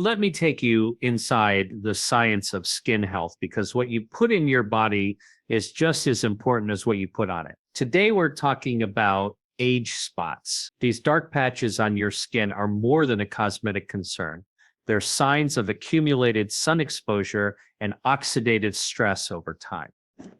Let me take you inside the science of skin health because what you put in your body is just as important as what you put on it. Today, we're talking about age spots. These dark patches on your skin are more than a cosmetic concern. They're signs of accumulated sun exposure and oxidative stress over time.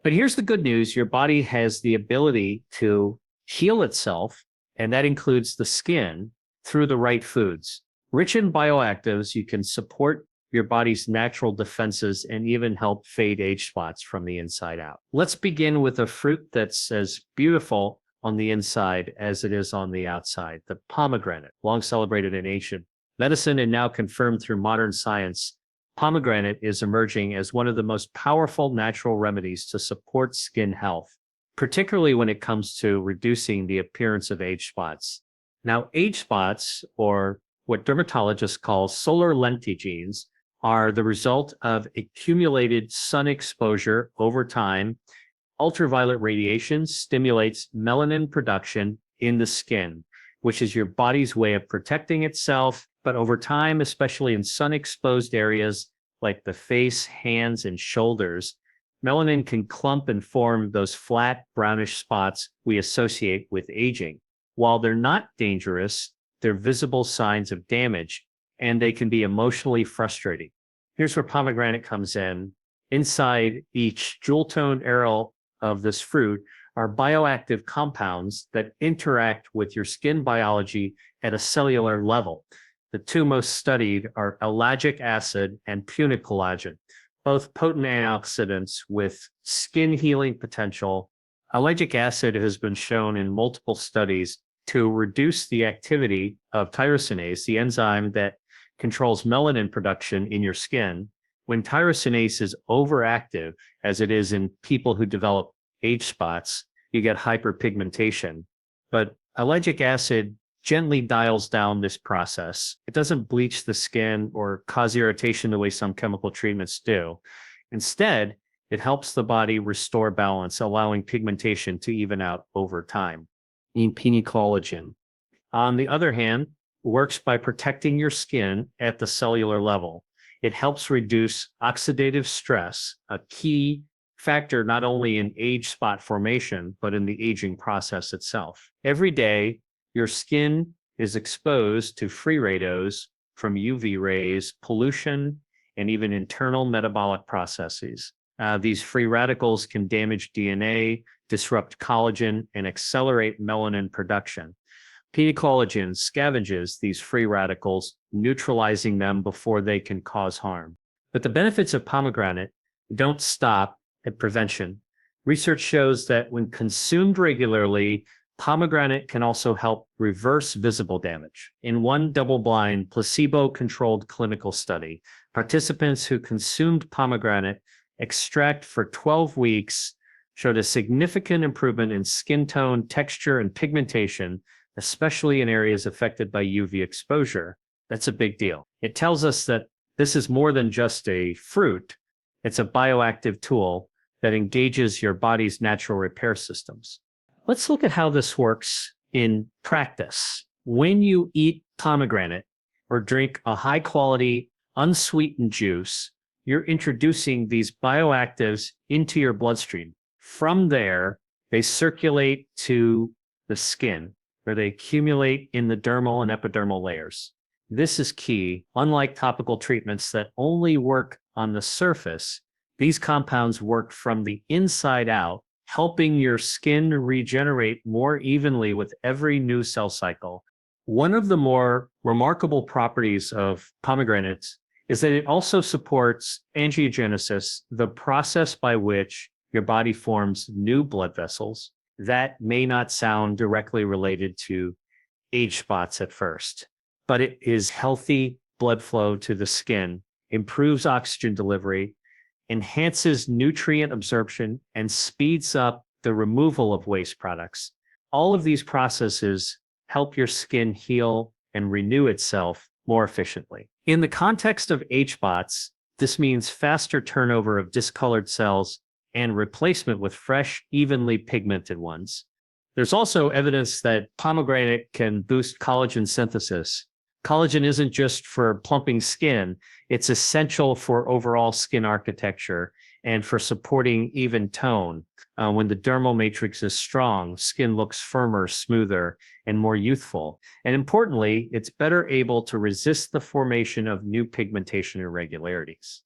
But here's the good news. Your body has the ability to heal itself, and that includes the skin, through the right foods. Rich in bioactives, you can support your body's natural defenses and even help fade age spots from the inside out. Let's begin with a fruit that's as beautiful on the inside as it is on the outside, the pomegranate, long celebrated in ancient medicine and now confirmed through modern science. Pomegranate is emerging as one of the most powerful natural remedies to support skin health, particularly when it comes to reducing the appearance of age spots. Now, age spots, or what dermatologists call solar lentigenes, are the result of accumulated sun exposure over time. Ultraviolet radiation stimulates melanin production in the skin, which is your body's way of protecting itself. But over time, especially in sun-exposed areas like the face, hands, and shoulders, melanin can clump and form those flat brownish spots we associate with aging. While they're not dangerous, they're visible signs of damage, and they can be emotionally frustrating. Here's where pomegranate comes in. Inside each jewel-toned arrow of this fruit are bioactive compounds that interact with your skin biology at a cellular level. The two most studied are ellagic acid and punicolagen, both potent antioxidants with skin healing potential. Ellagic acid has been shown in multiple studies to reduce the activity of tyrosinase, the enzyme that controls melanin production in your skin. When tyrosinase is overactive, as it is in people who develop age spots, you get hyperpigmentation. But ellagic acid gently dials down this process. It doesn't bleach the skin or cause irritation the way some chemical treatments do. Instead, it helps the body restore balance, allowing pigmentation to even out over time. Punicolagen, on the other hand, works by protecting your skin at the cellular level. It helps reduce oxidative stress, a key factor not only in age spot formation, but in the aging process itself. Every day, your skin is exposed to free radicals from UV rays, pollution, and even internal metabolic processes. These free radicals can damage DNA, disrupt collagen, and accelerate melanin production. Punicolagen scavenges these free radicals, neutralizing them before they can cause harm. But the benefits of pomegranate don't stop at prevention. Research shows that when consumed regularly, pomegranate can also help reverse visible damage. In one double-blind, placebo-controlled clinical study, participants who consumed pomegranate extract for 12 weeks showed a significant improvement in skin tone, texture, and pigmentation, especially in areas affected by UV exposure. That's a big deal. It tells us that this is more than just a fruit. It's a bioactive tool that engages your body's natural repair systems. Let's look at how this works in practice. When you eat pomegranate or drink a high-quality, unsweetened juice, you're introducing these bioactives into your bloodstream. From there, they circulate to the skin, where they accumulate in the dermal and epidermal layers. This is key. Unlike topical treatments that only work on the surface, these compounds work from the inside out, helping your skin regenerate more evenly with every new cell cycle. One of the more remarkable properties of pomegranates is that it also supports angiogenesis, the process by which your body forms new blood vessels. That may not sound directly related to age spots at first, but it is healthy blood flow to the skin, improves oxygen delivery, enhances nutrient absorption, and speeds up the removal of waste products. All of these processes help your skin heal and renew itself more efficiently. In the context of age spots, this means faster turnover of discolored cells and replacement with fresh, evenly pigmented ones. There's also evidence that pomegranate can boost collagen synthesis, Collagen isn't just for plumping skin, it's essential for overall skin architecture and for supporting even tone. When the dermal matrix is strong, skin looks firmer, smoother, and more youthful. And importantly, it's better able to resist the formation of new pigmentation irregularities.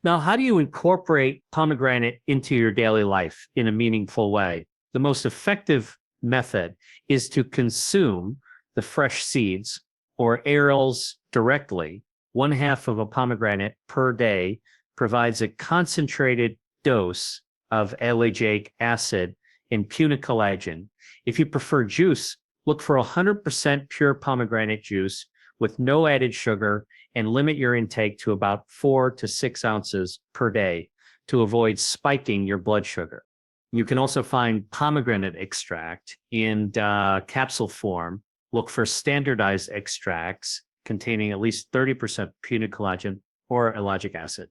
Now, how do you incorporate pomegranate into your daily life in a meaningful way? The most effective method is to consume the fresh seeds or arils directly. One half of a pomegranate per day provides a concentrated dose of ellagic acid and punicollagen. If you prefer juice, look for 100% pure pomegranate juice with no added sugar and limit your intake to about 4 to 6 ounces per day to avoid spiking your blood sugar. You can also find pomegranate extract in capsule form. Look for standardized extracts containing at least 30% punicollagen or ellagic acid.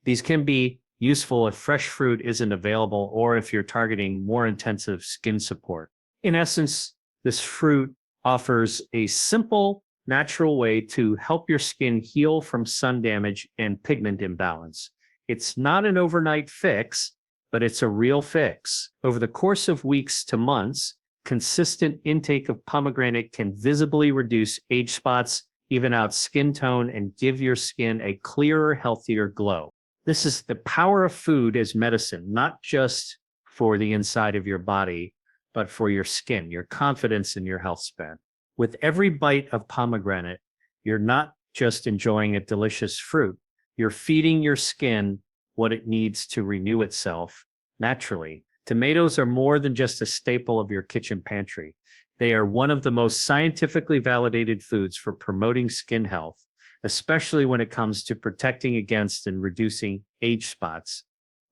These can be useful if fresh fruit isn't available or if you're targeting more intensive skin support. In essence, this fruit offers a simple, natural way to help your skin heal from sun damage and pigment imbalance. It's not an overnight fix, but it's a real fix. Over the course of weeks to months, consistent intake of pomegranate can visibly reduce age spots, even out skin tone, and give your skin a clearer, healthier glow. This is the power of food as medicine, not just for the inside of your body, but for your skin, your confidence, and your health span. With every bite of pomegranate, you're not just enjoying a delicious fruit, you're feeding your skin what it needs to renew itself naturally. Tomatoes are more than just a staple of your kitchen pantry. They are one of the most scientifically validated foods for promoting skin health, especially when it comes to protecting against and reducing age spots.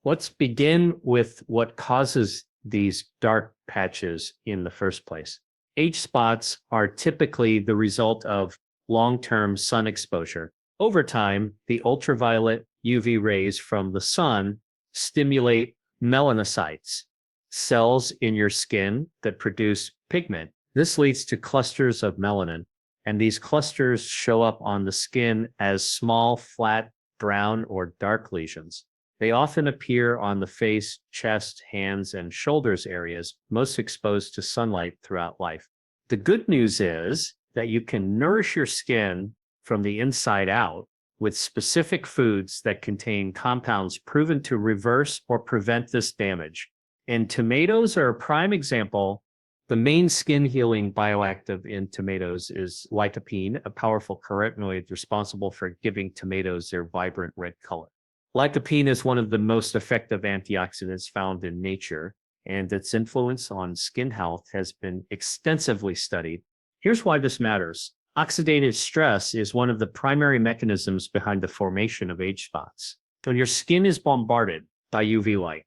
Let's begin with what causes these dark patches in the first place. Age spots are typically the result of long-term sun exposure. Over time, the ultraviolet UV rays from the sun stimulate melanocytes, cells in your skin that produce pigment. This leads to clusters of melanin, and these clusters show up on the skin as small, flat, brown, or dark lesions. They often appear on the face, chest, hands, and shoulders areas most exposed to sunlight throughout life. The good news is that you can nourish your skin from the inside out with specific foods that contain compounds proven to reverse or prevent this damage. And tomatoes are a prime example. The main skin healing bioactive in tomatoes is lycopene, a powerful carotenoid responsible for giving tomatoes their vibrant red color. Lycopene is one of the most effective antioxidants found in nature, and its influence on skin health has been extensively studied. Here's why this matters. Oxidative stress is one of the primary mechanisms behind the formation of age spots. When your skin is bombarded by UV light,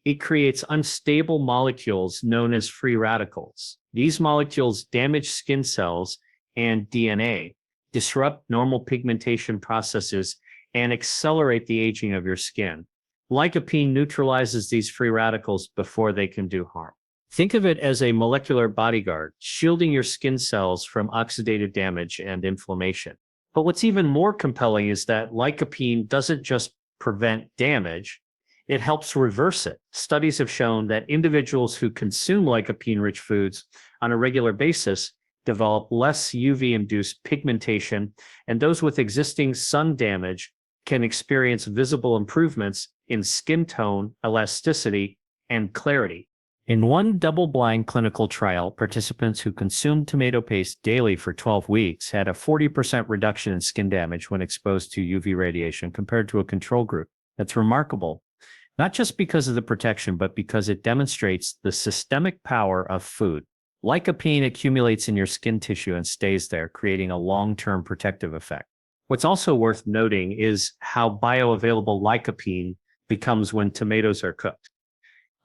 it creates unstable molecules known as free radicals. These molecules damage skin cells and DNA, disrupt normal pigmentation processes, and accelerate the aging of your skin. Lycopene neutralizes these free radicals before they can do harm. Think of it as a molecular bodyguard, shielding your skin cells from oxidative damage and inflammation. But what's even more compelling is that lycopene doesn't just prevent damage, it helps reverse it. Studies have shown that individuals who consume lycopene-rich foods on a regular basis develop less UV-induced pigmentation, and those with existing sun damage can experience visible improvements in skin tone, elasticity, and clarity. In one double-blind clinical trial, participants who consumed tomato paste daily for 12 weeks had a 40% reduction in skin damage when exposed to UV radiation compared to a control group. That's remarkable, not just because of the protection, but because it demonstrates the systemic power of food. Lycopene accumulates in your skin tissue and stays there, creating a long-term protective effect. What's also worth noting is how bioavailable lycopene becomes when tomatoes are cooked.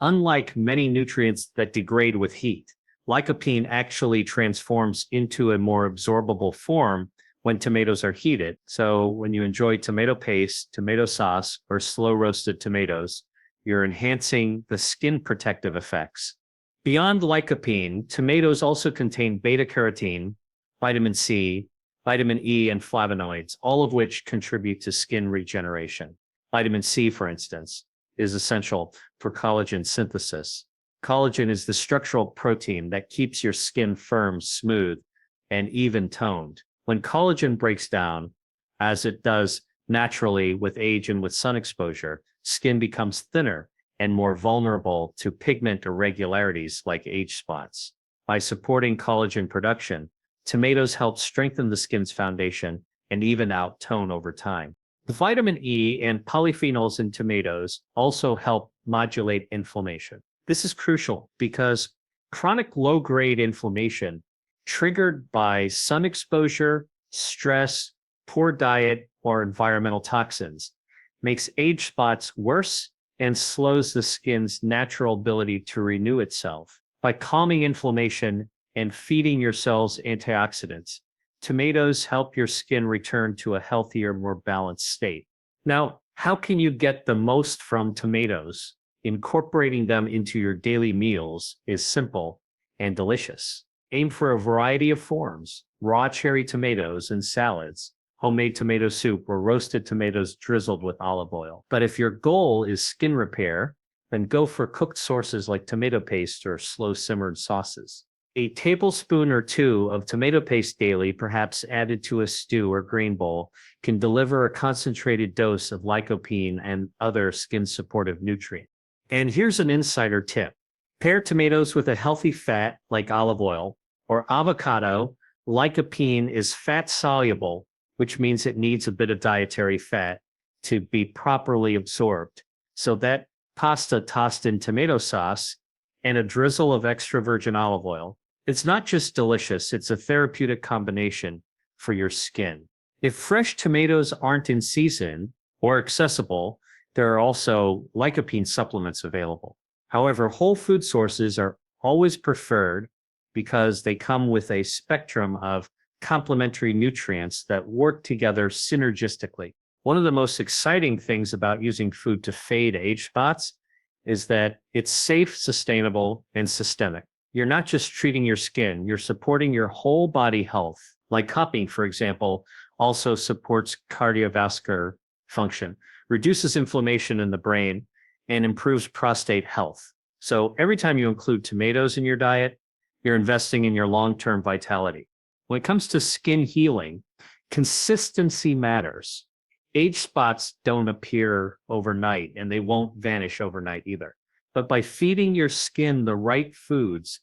Unlike many nutrients that degrade with heat, lycopene actually transforms into a more absorbable form when tomatoes are heated. So when you enjoy tomato paste, tomato sauce, or slow roasted tomatoes, you're enhancing the skin protective effects. Beyond lycopene, tomatoes also contain beta carotene, vitamin C, vitamin E, and flavonoids, all of which contribute to skin regeneration. Vitamin C, for instance, is essential for collagen synthesis. Collagen is the structural protein that keeps your skin firm, smooth, and even toned. When collagen breaks down, as it does naturally with age and with sun exposure, skin becomes thinner and more vulnerable to pigment irregularities like age spots. By supporting collagen production, tomatoes help strengthen the skin's foundation and even out tone over time. The vitamin E and polyphenols in tomatoes also help modulate inflammation. This is crucial because chronic low-grade inflammation triggered by sun exposure, stress, poor diet, or environmental toxins makes age spots worse and slows the skin's natural ability to renew itself. By calming inflammation and feeding your cells antioxidants, tomatoes help your skin return to a healthier, more balanced state. Now, how can you get the most from tomatoes? Incorporating them into your daily meals is simple and delicious. Aim for a variety of forms: raw cherry tomatoes in salads, homemade tomato soup, or roasted tomatoes drizzled with olive oil. But if your goal is skin repair, then go for cooked sources like tomato paste or slow simmered sauces. A tablespoon or two of tomato paste daily, perhaps added to a stew or green bowl, can deliver a concentrated dose of lycopene and other skin supportive nutrients. And here's an insider tip. Pair tomatoes with a healthy fat like olive oil or avocado. Lycopene is fat soluble, which means it needs a bit of dietary fat to be properly absorbed. So that pasta tossed in tomato sauce and a drizzle of extra virgin olive oil, it's not just delicious, it's a therapeutic combination for your skin. If fresh tomatoes aren't in season or accessible, there are also lycopene supplements available. However, whole food sources are always preferred because they come with a spectrum of complementary nutrients that work together synergistically. One of the most exciting things about using food to fade age spots is that it's safe, sustainable, and systemic. You're not just treating your skin, you're supporting your whole body health. Lycopene, for example, also supports cardiovascular function, reduces inflammation in the brain, and improves prostate health. So every time you include tomatoes in your diet, you're investing in your long-term vitality. When it comes to skin healing, consistency matters. Age spots don't appear overnight, and they won't vanish overnight either. But by feeding your skin the right foods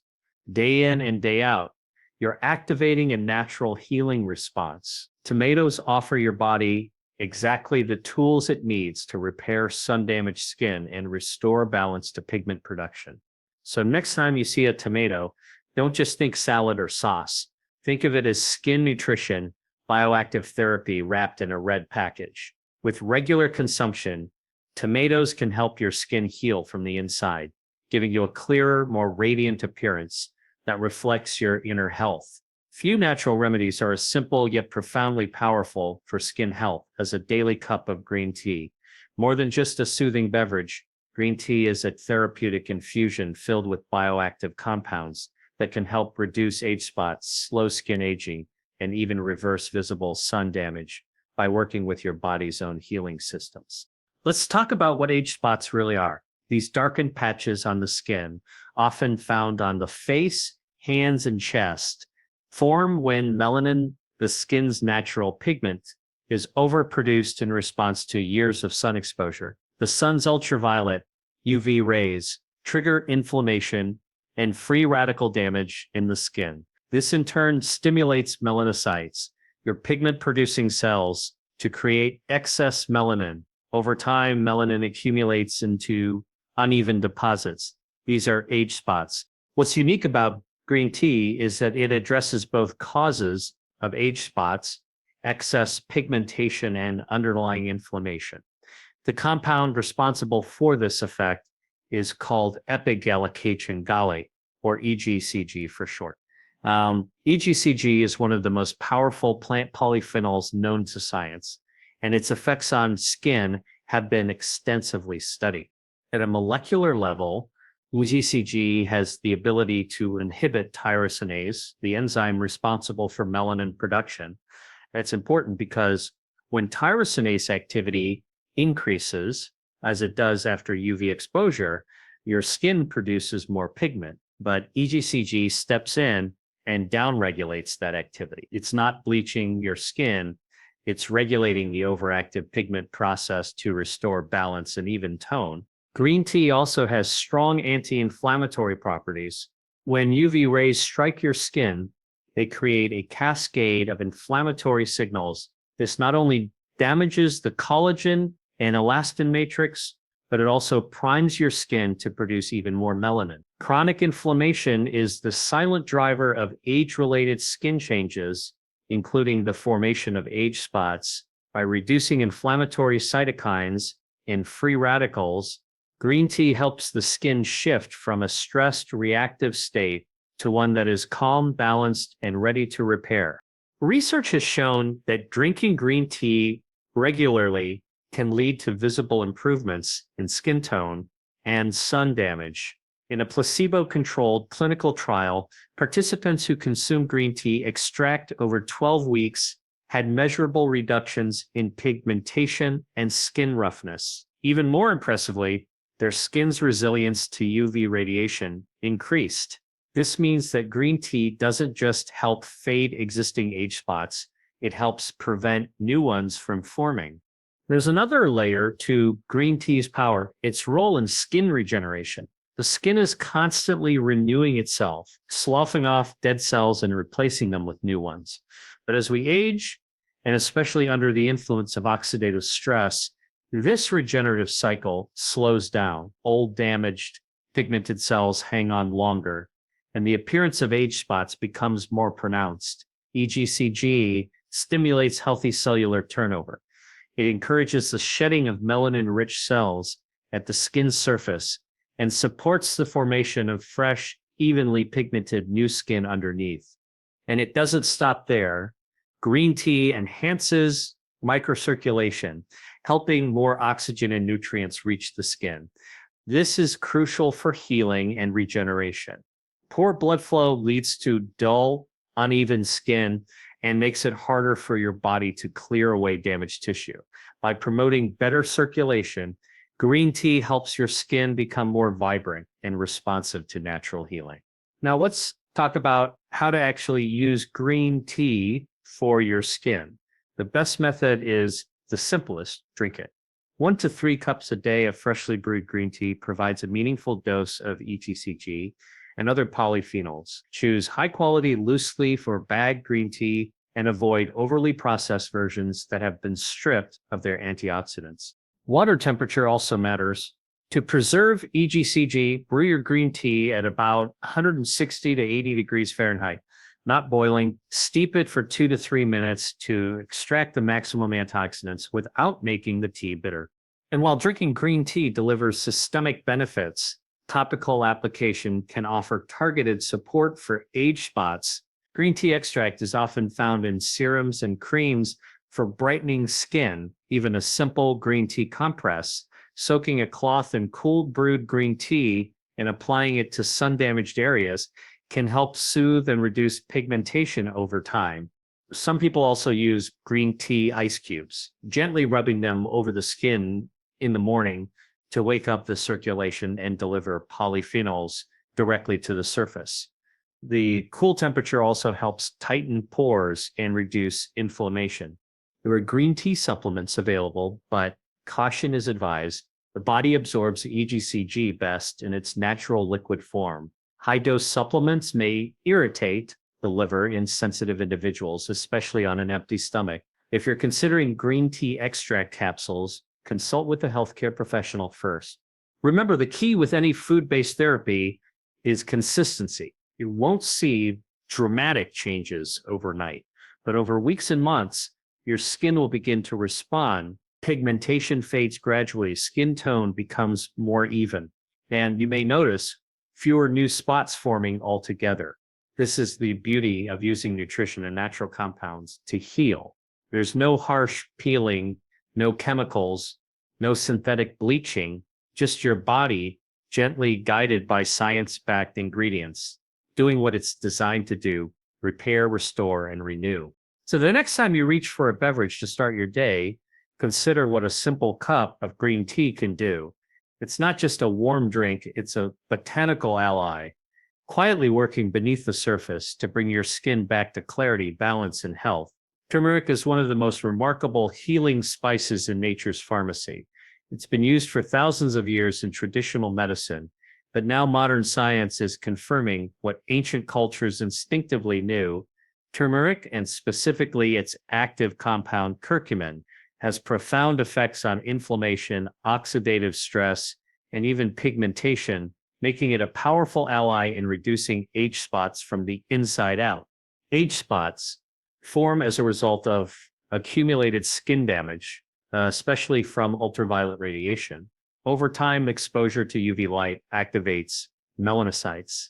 day in and day out, you're activating a natural healing response. Tomatoes offer your body exactly the tools it needs to repair sun-damaged skin and restore balance to pigment production. So next time you see a tomato, don't just think salad or sauce. Think of it as skin nutrition, bioactive therapy wrapped in a red package. With regular consumption, tomatoes can help your skin heal from the inside, giving you a clearer, more radiant appearance that reflects your inner health. Few natural remedies are as simple yet profoundly powerful for skin health as a daily cup of green tea. More than just a soothing beverage, green tea is a therapeutic infusion filled with bioactive compounds that can help reduce age spots, slow skin aging, and even reverse visible sun damage by working with your body's own healing systems. Let's talk about what age spots really are. These darkened patches on the skin, often found on the face, hands, and chest, form when melanin, the skin's natural pigment, is overproduced in response to years of sun exposure. The sun's ultraviolet UV rays trigger inflammation and free radical damage in the skin. This in turn stimulates melanocytes, your pigment-producing cells, to create excess melanin. Over time, melanin accumulates into uneven deposits. These are age spots. What's unique about green tea is that it addresses both causes of age spots, excess pigmentation, and underlying inflammation. The compound responsible for this effect is called epigallocatechin gallate, or EGCG for short. EGCG is one of the most powerful plant polyphenols known to science, and its effects on skin have been extensively studied. At a molecular level, EGCG has the ability to inhibit tyrosinase, the enzyme responsible for melanin production, That's important because when tyrosinase activity increases, as it does after UV exposure, your skin produces more pigment, but EGCG steps in and downregulates that activity. It's not bleaching your skin, it's regulating the overactive pigment process to restore balance and even tone. Green tea also has strong anti-inflammatory properties. When UV rays strike your skin, they create a cascade of inflammatory signals. This not only damages the collagen and elastin matrix, but it also primes your skin to produce even more melanin. Chronic inflammation is the silent driver of age-related skin changes, including the formation of age spots. By reducing inflammatory cytokines and free radicals, green tea helps the skin shift from a stressed, reactive state to one that is calm, balanced, and ready to repair. Research has shown that drinking green tea regularly can lead to visible improvements in skin tone and sun damage. In a placebo-controlled clinical trial, participants who consumed green tea extract over 12 weeks had measurable reductions in pigmentation and skin roughness. Even more impressively, their skin's resilience to UV radiation increased. This means that green tea doesn't just help fade existing age spots, it helps prevent new ones from forming. There's another layer to green tea's power, its role in skin regeneration. The skin is constantly renewing itself, sloughing off dead cells and replacing them with new ones. But as we age, and especially under the influence of oxidative stress, this regenerative cycle slows down. Old, damaged, pigmented cells hang on longer, and the appearance of age spots becomes more pronounced. EGCG stimulates healthy cellular turnover. It encourages the shedding of melanin-rich cells at the skin's surface and supports the formation of fresh, evenly pigmented new skin underneath. And it doesn't stop there. Green tea enhances microcirculation, helping more oxygen and nutrients reach the skin. This is crucial for healing and regeneration. Poor blood flow leads to dull, uneven skin and makes it harder for your body to clear away damaged tissue. By promoting better circulation, green tea helps your skin become more vibrant and responsive to natural healing. Now let's talk about how to actually use green tea for your skin. The best method is the simplest: drink it. 1 to 3 cups a day of freshly brewed green tea provides a meaningful dose of EGCG and other polyphenols. Choose high-quality loose leaf or bagged green tea and avoid overly processed versions that have been stripped of their antioxidants. Water temperature also matters. To preserve EGCG, brew your green tea at about 160 to 80 degrees Fahrenheit, not boiling. Steep it for 2 to 3 minutes to extract the maximum antioxidants without making the tea bitter. And while drinking green tea delivers systemic benefits, topical application can offer targeted support for age spots. Green tea extract is often found in serums and creams for brightening skin. Even a simple green tea compress, soaking a cloth in cooled brewed green tea and applying it to sun-damaged areas, can help soothe and reduce pigmentation over time. Some people also use green tea ice cubes, gently rubbing them over the skin in the morning to wake up the circulation and deliver polyphenols directly to the surface. The cool temperature also helps tighten pores and reduce inflammation. There are green tea supplements available, but caution is advised. The body absorbs EGCG best in its natural liquid form. High-dose supplements may irritate the liver in sensitive individuals, especially on an empty stomach. If you're considering green tea extract capsules, consult with a healthcare professional first. Remember, the key with any food-based therapy is consistency. You won't see dramatic changes overnight, but over weeks and months, your skin will begin to respond. Pigmentation fades gradually, skin tone becomes more even, and you may notice fewer new spots forming altogether. This is the beauty of using nutrition and natural compounds to heal. There's no harsh peeling, no chemicals, no synthetic bleaching, just your body gently guided by science-backed ingredients, doing what it's designed to do: repair, restore, and renew. So the next time you reach for a beverage to start your day, consider what a simple cup of green tea can do. It's not just a warm drink, it's a botanical ally, quietly working beneath the surface to bring your skin back to clarity, balance, and health. Turmeric is one of the most remarkable healing spices in nature's pharmacy. It's been used for thousands of years in traditional medicine, but now modern science is confirming what ancient cultures instinctively knew. Turmeric, and specifically its active compound curcumin, has profound effects on inflammation, oxidative stress, and even pigmentation, making it a powerful ally in reducing age spots from the inside out. Age spots form as a result of accumulated skin damage, especially from ultraviolet radiation. Over time, exposure to UV light activates melanocytes,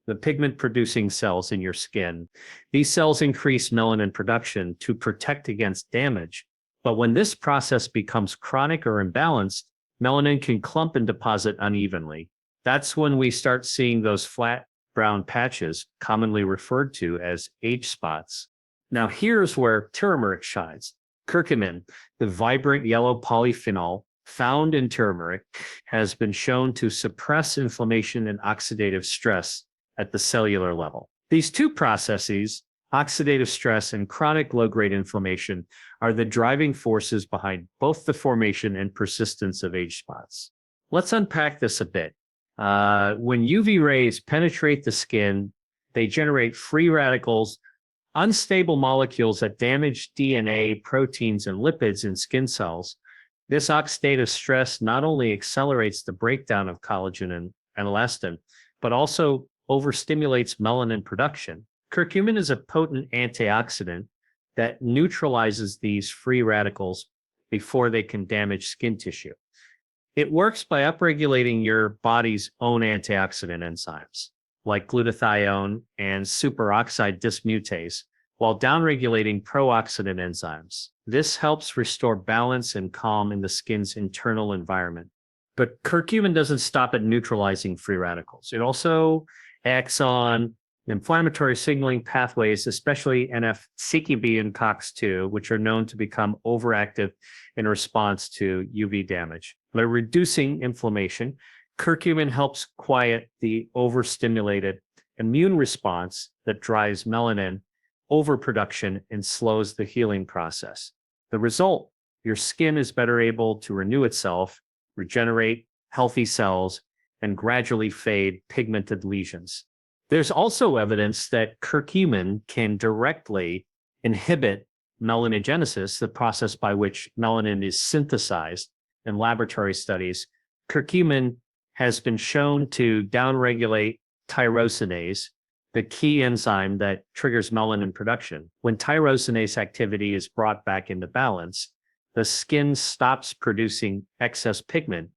the pigment producing cells in your skin. These cells increase melanin production to protect against damage. But when this process becomes chronic or imbalanced, melanin can clump and deposit unevenly. That's when we start seeing those flat brown patches, commonly referred to as age spots. Now, here's where turmeric shines. Curcumin, the vibrant yellow polyphenol found in turmeric, has been shown to suppress inflammation and oxidative stress at the cellular level. These two processes, oxidative stress and chronic low-grade inflammation, are the driving forces behind both the formation and persistence of age spots. Let's unpack this a bit. When UV rays penetrate the skin, they generate free radicals, unstable molecules that damage DNA, proteins, and lipids in skin cells. This oxidative stress not only accelerates the breakdown of collagen and elastin, but also overstimulates melanin production. Curcumin is a potent antioxidant that neutralizes these free radicals before they can damage skin tissue. It works by upregulating your body's own antioxidant enzymes, like glutathione and superoxide dismutase, while downregulating pro-oxidant enzymes. This helps restore balance and calm in the skin's internal environment. But curcumin doesn't stop at neutralizing free radicals. It also acts on inflammatory signaling pathways, especially NF-CKB and COX-2, which are known to become overactive in response to UV damage. By reducing inflammation, curcumin helps quiet the overstimulated immune response that drives melanin overproduction and slows the healing process. The result, your skin is better able to renew itself, regenerate healthy cells, and gradually fade pigmented lesions. There's also evidence that curcumin can directly inhibit melanogenesis, the process by which melanin is synthesized. In laboratory studies, curcumin has been shown to downregulate tyrosinase, the key enzyme that triggers melanin production. When tyrosinase activity is brought back into balance, the skin stops producing excess pigment,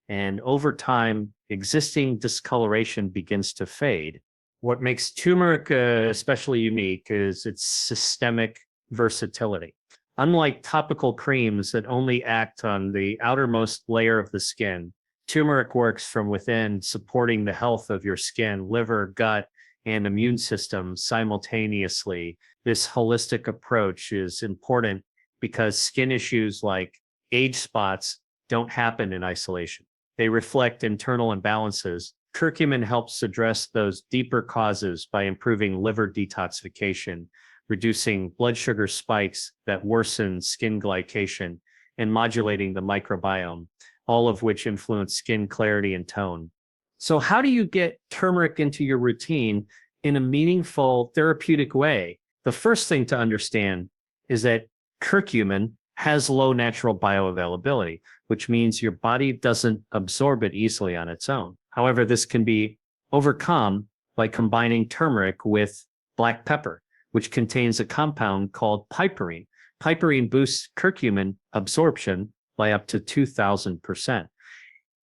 and over time, existing discoloration begins to fade. What makes turmeric especially unique is its systemic versatility. Unlike topical creams that only act on the outermost layer of the skin, turmeric works from within, supporting the health of your skin, liver, gut, and immune system simultaneously. This holistic approach is important because skin issues like age spots don't happen in isolation. They reflect internal imbalances. Curcumin helps address those deeper causes by improving liver detoxification, reducing blood sugar spikes that worsen skin glycation, and modulating the microbiome, all of which influence skin clarity and tone. So how do you get turmeric into your routine in a meaningful therapeutic way? The first thing to understand is that curcumin has low natural bioavailability, which means your body doesn't absorb it easily on its own. However, this can be overcome by combining turmeric with black pepper, which contains a compound called piperine. Piperine boosts curcumin absorption by up to 2,000%.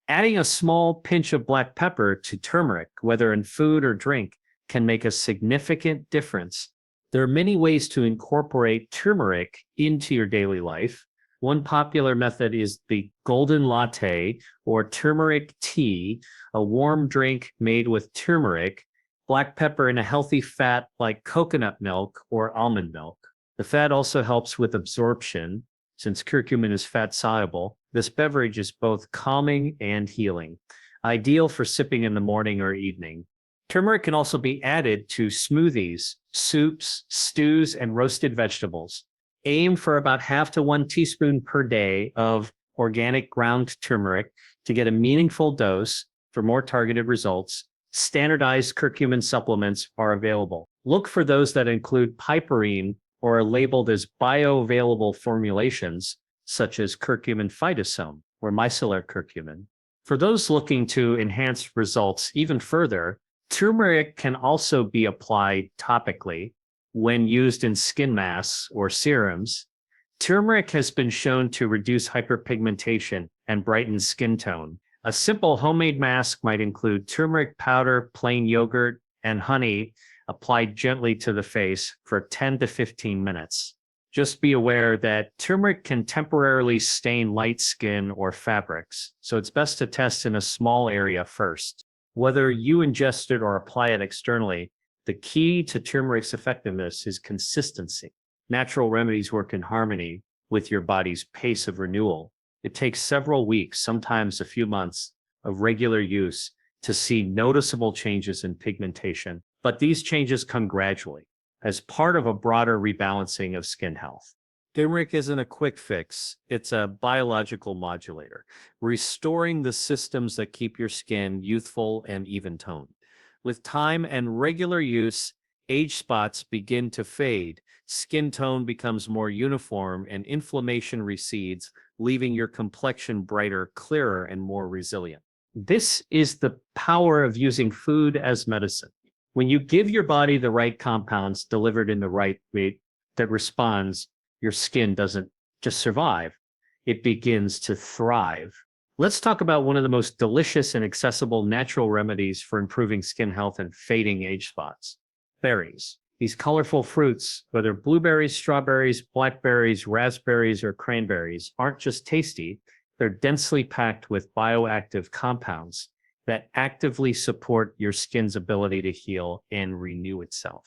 Adding a small pinch of black pepper to turmeric, whether in food or drink, can make a significant difference. There are many ways to incorporate turmeric into your daily life. One popular method is the golden latte or turmeric tea, a warm drink made with turmeric, black pepper, and a healthy fat like coconut milk or almond milk. The fat also helps with absorption. Since curcumin is fat soluble, this beverage is both calming and healing, ideal for sipping in the morning or evening. Turmeric can also be added to smoothies, soups, stews, and roasted vegetables. Aim for about half to 1 teaspoon per day of organic ground turmeric to get a meaningful dose. For more targeted results, standardized curcumin supplements are available. Look for those that include piperine or are labeled as bioavailable formulations, such as curcumin phytosome or micellar curcumin. For those looking to enhance results even further, turmeric can also be applied topically when used in skin masks or serums. Turmeric has been shown to reduce hyperpigmentation and brighten skin tone. A simple homemade mask might include turmeric powder, plain yogurt, and honey applied gently to the face for 10 to 15 minutes. Just be aware that turmeric can temporarily stain light skin or fabrics, so it's best to test in a small area first. Whether you ingest it or apply it externally, the key to turmeric's effectiveness is consistency. Natural remedies work in harmony with your body's pace of renewal. It takes several weeks, sometimes a few months, of regular use to see noticeable changes in pigmentation, but these changes come gradually as part of a broader rebalancing of skin health. Turmeric isn't a quick fix, it's a biological modulator, restoring the systems that keep your skin youthful and even-toned. With time and regular use, age spots begin to fade, skin tone becomes more uniform, and inflammation recedes, leaving your complexion brighter, clearer, and more resilient. This is the power of using food as medicine. When you give your body the right compounds delivered in the right way that responds, your skin doesn't just survive, it begins to thrive. Let's talk about one of the most delicious and accessible natural remedies for improving skin health and fading age spots: berries. These colorful fruits, whether blueberries, strawberries, blackberries, raspberries, or cranberries, aren't just tasty, they're densely packed with bioactive compounds that actively support your skin's ability to heal and renew itself.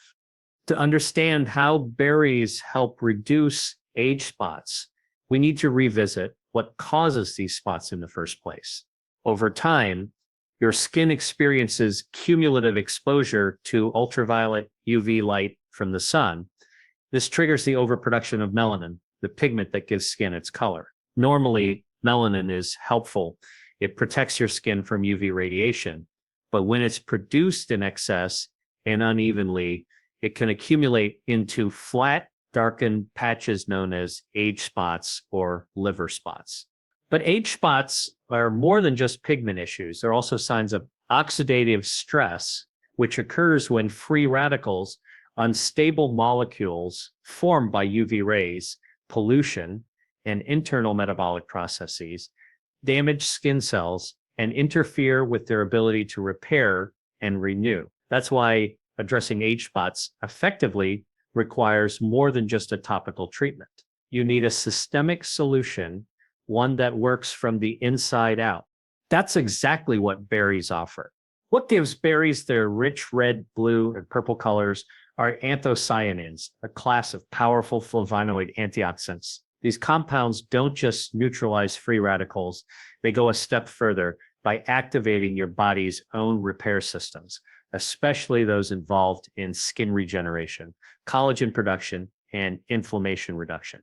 To understand how berries help reduce age spots, we need to revisit what causes these spots in the first place. Over time, your skin experiences cumulative exposure to ultraviolet UV light from the sun. This triggers the overproduction of melanin, the pigment that gives skin its color. Normally, melanin is helpful. It protects your skin from UV radiation, but when it's produced in excess and unevenly, it can accumulate into flat, darkened patches known as age spots or liver spots. But age spots are more than just pigment issues. They're also signs of oxidative stress, which occurs when free radicals, unstable molecules formed by UV rays, pollution, and internal metabolic processes, damage skin cells and interfere with their ability to repair and renew. That's why addressing age spots effectively requires more than just a topical treatment. You need a systemic solution, one that works from the inside out. That's exactly what berries offer. What gives berries their rich red, blue, and purple colors are anthocyanins, a class of powerful flavonoid antioxidants. These compounds don't just neutralize free radicals, they go a step further by activating your body's own repair systems, especially those involved in skin regeneration, collagen production, and inflammation reduction.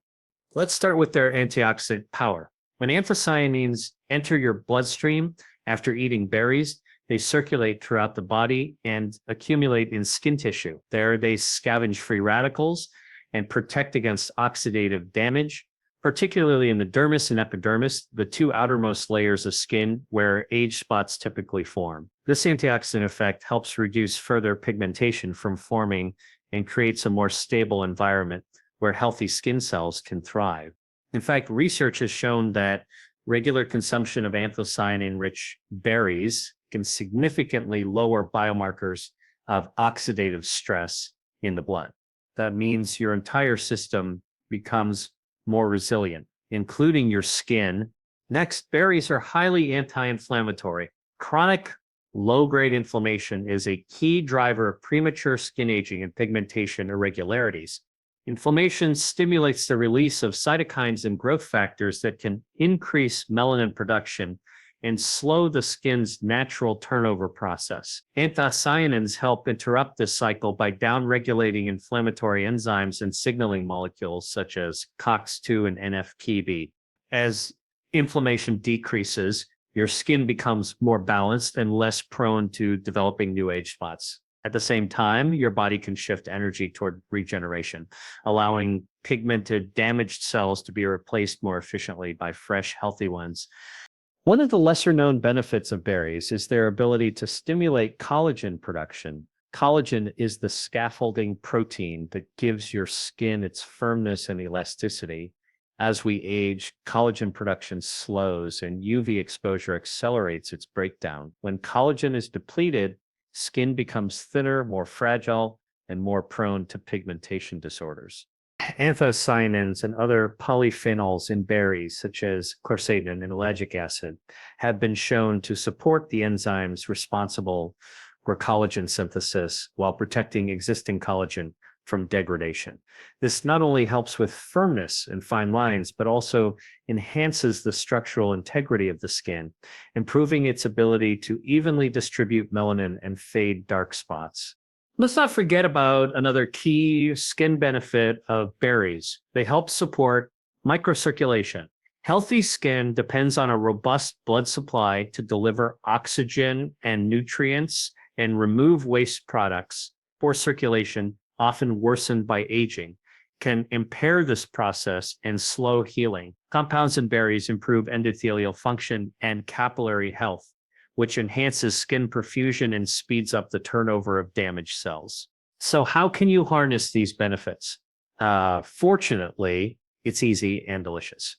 Let's start with their antioxidant power. When anthocyanins enter your bloodstream after eating berries, they circulate throughout the body and accumulate in skin tissue. There, they scavenge free radicals and protect against oxidative damage, particularly in the dermis and epidermis, the two outermost layers of skin where age spots typically form. This antioxidant effect helps reduce further pigmentation from forming and creates a more stable environment where healthy skin cells can thrive. In fact, research has shown that regular consumption of anthocyanin-rich berries can significantly lower biomarkers of oxidative stress in the blood. That means your entire system becomes more resilient, including your skin. Next, berries are highly anti-inflammatory. Chronic low-grade inflammation is a key driver of premature skin aging and pigmentation irregularities. Inflammation stimulates the release of cytokines and growth factors that can increase melanin production and slow the skin's natural turnover process. Anthocyanins help interrupt this cycle by downregulating inflammatory enzymes and signaling molecules such as COX-2 and NF-κB. As inflammation decreases, your skin becomes more balanced and less prone to developing new age spots. At the same time, your body can shift energy toward regeneration, allowing pigmented, damaged cells to be replaced more efficiently by fresh, healthy ones. One of the lesser known benefits of berries is their ability to stimulate collagen production. Collagen is the scaffolding protein that gives your skin its firmness and elasticity. As we age, collagen production slows and UV exposure accelerates its breakdown. When collagen is depleted, skin becomes thinner, more fragile, and more prone to pigmentation disorders. Anthocyanins and other polyphenols in berries, such as quercetin and ellagic acid, have been shown to support the enzymes responsible for collagen synthesis while protecting existing collagen from degradation. This not only helps with firmness and fine lines, but also enhances the structural integrity of the skin, improving its ability to evenly distribute melanin and fade dark spots. Let's not forget about another key skin benefit of berries. They help support microcirculation. Healthy skin depends on a robust blood supply to deliver oxygen and nutrients and remove waste products. Poor circulation, often worsened by aging, can impair this process and slow healing. Compounds in berries improve endothelial function and capillary health, which enhances skin perfusion and speeds up the turnover of damaged cells. So how can you harness these benefits? Fortunately, it's easy and delicious.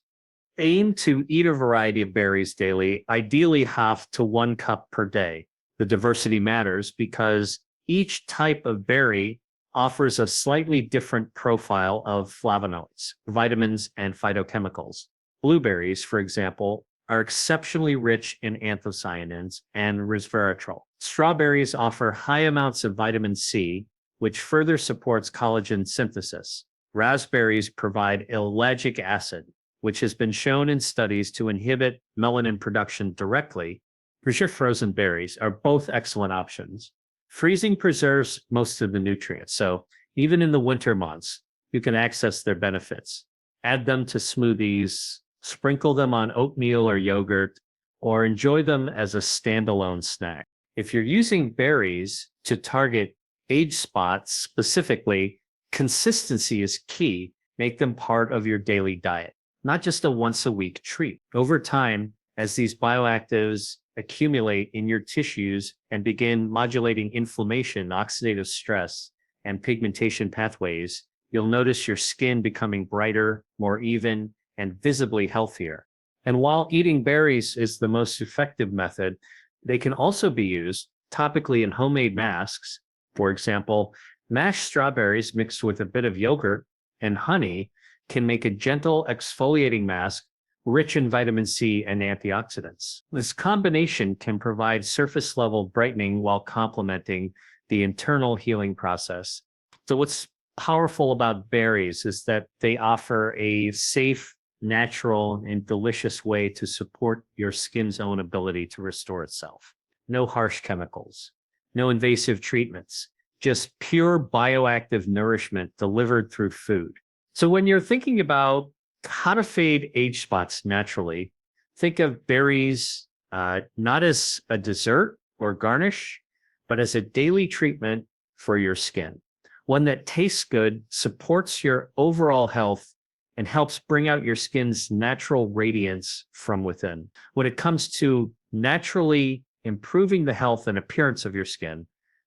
Aim to eat a variety of berries daily, ideally 1/2 to 1 cup per day. The diversity matters because each type of berry offers a slightly different profile of flavonoids, vitamins, and phytochemicals. Blueberries, for example, are exceptionally rich in anthocyanins and resveratrol. Strawberries offer high amounts of vitamin C, which further supports collagen synthesis. Raspberries provide ellagic acid, which has been shown in studies to inhibit melanin production directly. Frozen berries are both excellent options. Freezing preserves most of the nutrients, so even in the winter months, you can access their benefits. Add them to smoothies, sprinkle them on oatmeal or yogurt, or enjoy them as a standalone snack. If you're using berries to target age spots specifically, consistency is key. Make them part of your daily diet, not just a once-a-week treat. Over time, as these bioactives accumulate in your tissues and begin modulating inflammation, oxidative stress, and pigmentation pathways, you'll notice your skin becoming brighter, more even, and visibly healthier. And while eating berries is the most effective method, they can also be used topically in homemade masks. For example, mashed strawberries mixed with a bit of yogurt and honey can make a gentle exfoliating mask rich in vitamin C and antioxidants. This combination can provide surface level brightening while complementing the internal healing process. So what's powerful about berries is that they offer a safe, natural, and delicious way to support your skin's own ability to restore itself. No harsh chemicals, no invasive treatments, just pure bioactive nourishment delivered through food. So when you're thinking about how to fade age spots naturally, think of berries not as a dessert or garnish, but as a daily treatment for your skin. One that tastes good, supports your overall health, and helps bring out your skin's natural radiance from within. When it comes to naturally improving the health and appearance of your skin,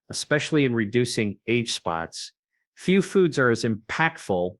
especially in reducing age spots, few foods are as impactful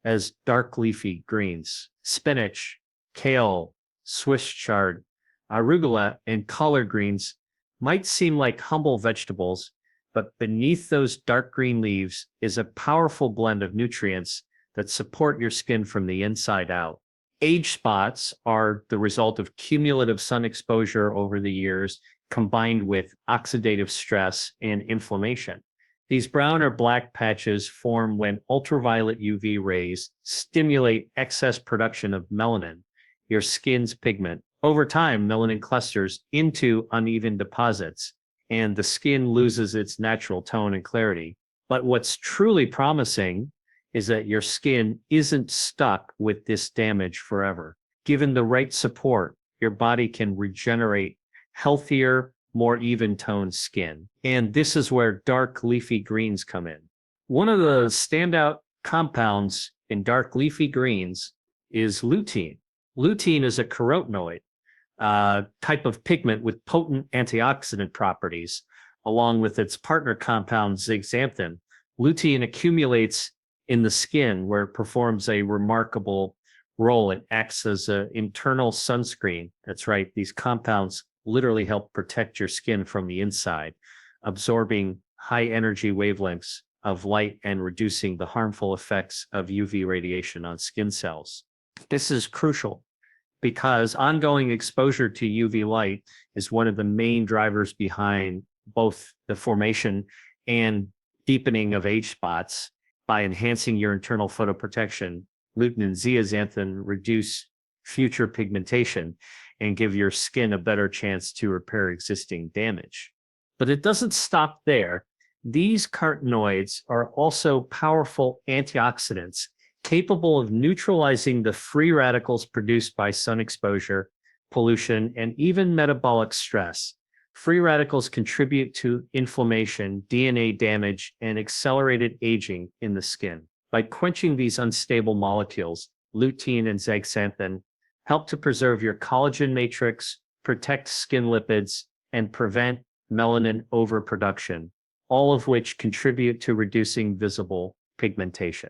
as dark leafy greens. Spinach, kale, Swiss chard, arugula, and collard greens might seem like humble vegetables, but beneath those dark green leaves is a powerful blend of nutrients that support your skin from the inside out. Age spots are the result of cumulative sun exposure over the years, combined with oxidative stress and inflammation. These brown or black patches form when ultraviolet UV rays stimulate excess production of melanin, your skin's pigment. Over time, melanin clusters into uneven deposits, and the skin loses its natural tone and clarity. But what's truly promising is that your skin isn't stuck with this damage forever. Given the right support, your body can regenerate healthier, more even toned skin. And this is where dark leafy greens come in. One of the standout compounds in dark leafy greens is lutein. Lutein is a carotenoid, type of pigment with potent antioxidant properties, along with its partner compound zeaxanthin. Lutein accumulates in the skin where it performs a remarkable role. It acts as an internal sunscreen. That's right. These compounds literally help protect your skin from the inside, absorbing high energy wavelengths of light and reducing the harmful effects of UV radiation on skin cells. This is crucial because ongoing exposure to UV light is one of the main drivers behind both the formation and deepening of age spots. By enhancing your internal photoprotection, lutein and zeaxanthin reduce future pigmentation and give your skin a better chance to repair existing damage. But it doesn't stop there. These carotenoids are also powerful antioxidants capable of neutralizing the free radicals produced by sun exposure, pollution, and even metabolic stress. Free radicals contribute to inflammation, DNA damage, and accelerated aging in the skin. By quenching these unstable molecules, lutein and zeaxanthin help to preserve your collagen matrix, protect skin lipids, and prevent melanin overproduction, all of which contribute to reducing visible pigmentation.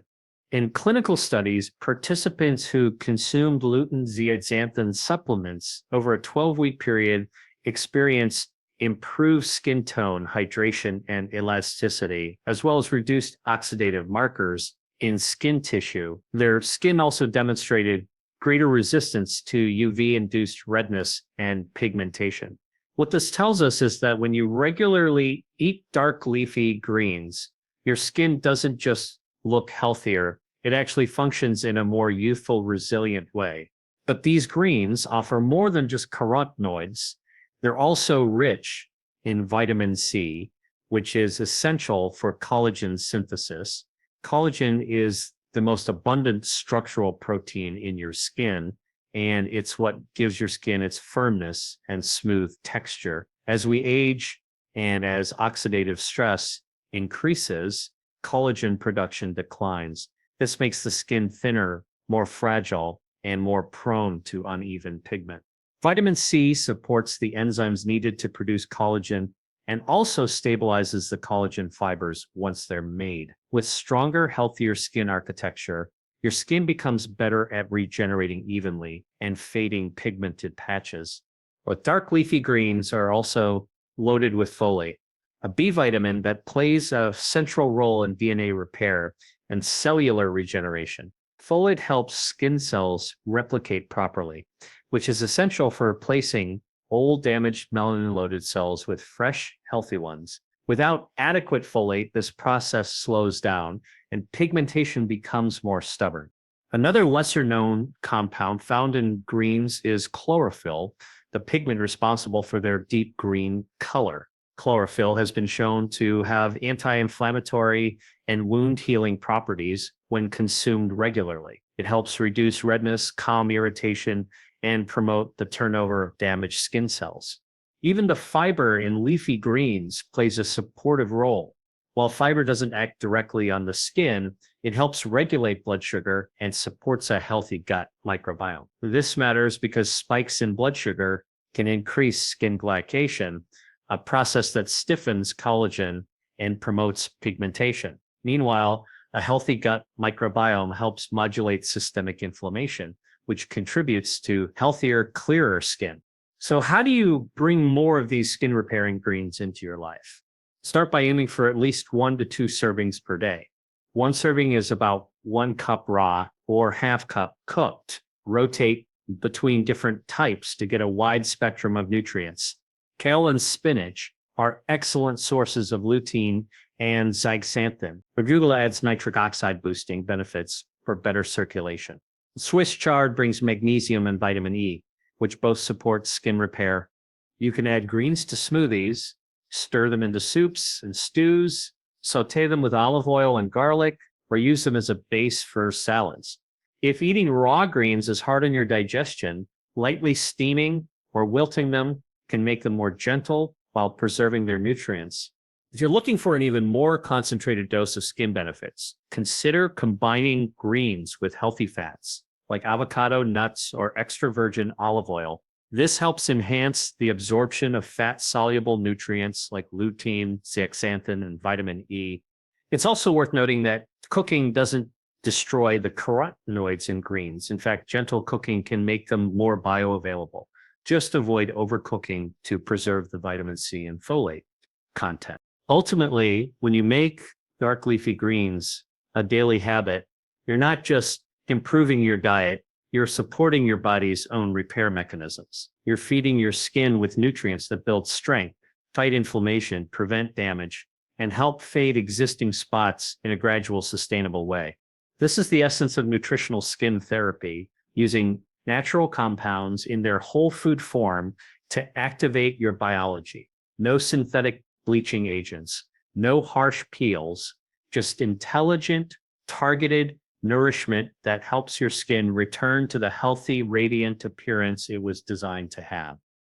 In clinical studies, participants who consumed lutein zeaxanthin supplements over a 12-week period experienced improved skin tone, hydration, and elasticity, as well as reduced oxidative markers in skin tissue. Their skin also demonstrated greater resistance to UV-induced redness and pigmentation. What this tells us is that when you regularly eat dark leafy greens, your skin doesn't just look healthier, it actually functions in a more youthful, resilient way. But these greens offer more than just carotenoids. They're also rich in vitamin C, which is essential for collagen synthesis. Collagen is the most abundant structural protein in your skin, and it's what gives your skin its firmness and smooth texture. As we age and as oxidative stress increases, collagen production declines. This makes the skin thinner, more fragile, and more prone to uneven pigment. Vitamin C supports the enzymes needed to produce collagen and also stabilizes the collagen fibers once they're made. With stronger, healthier skin architecture, your skin becomes better at regenerating evenly and fading pigmented patches. But dark leafy greens are also loaded with folate, a B vitamin that plays a central role in DNA repair and cellular regeneration. Folate helps skin cells replicate properly, which is essential for replacing old, damaged, melanin-loaded cells with fresh, healthy ones. Without adequate folate, this process slows down and pigmentation becomes more stubborn. Another lesser-known compound found in greens is chlorophyll, the pigment responsible for their deep green color. Chlorophyll has been shown to have anti-inflammatory and wound-healing properties when consumed regularly. It helps reduce redness, calm irritation, and promote the turnover of damaged skin cells. Even the fiber in leafy greens plays a supportive role. While fiber doesn't act directly on the skin, it helps regulate blood sugar and supports a healthy gut microbiome. This matters because spikes in blood sugar can increase skin glycation, a process that stiffens collagen and promotes pigmentation. Meanwhile, a healthy gut microbiome helps modulate systemic inflammation, which contributes to healthier, clearer skin. So how do you bring more of these skin repairing greens into your life? Start by aiming for at least 1 to 2 servings per day. 1 serving is about 1 cup raw or half cup cooked. Rotate between different types to get a wide spectrum of nutrients. Kale and spinach are excellent sources of lutein and zeaxanthin. Arugula adds nitric oxide boosting benefits for better circulation. Swiss chard brings magnesium and vitamin E, which both support skin repair. You can add greens to smoothies, stir them into soups and stews, saute them with olive oil and garlic, or use them as a base for salads. If eating raw greens is hard on your digestion, lightly steaming or wilting them can make them more gentle while preserving their nutrients. If you're looking for an even more concentrated dose of skin benefits, consider combining greens with healthy fats like avocado, nuts, or extra virgin olive oil. This helps enhance the absorption of fat-soluble nutrients like lutein, zeaxanthin, and vitamin E. It's also worth noting that cooking doesn't destroy the carotenoids in greens. In fact, gentle cooking can make them more bioavailable. Just avoid overcooking to preserve the vitamin C and folate content. Ultimately, when you make dark leafy greens a daily habit, you're not just improving your diet, you're supporting your body's own repair mechanisms. You're feeding your skin with nutrients that build strength, fight inflammation, prevent damage, and help fade existing spots in a gradual, sustainable way. This is the essence of nutritional skin therapy, using natural compounds in their whole food form to activate your biology. No synthetic bleaching agents, no harsh peels, just intelligent, targeted nourishment that helps your skin return to the healthy, radiant appearance it was designed to have.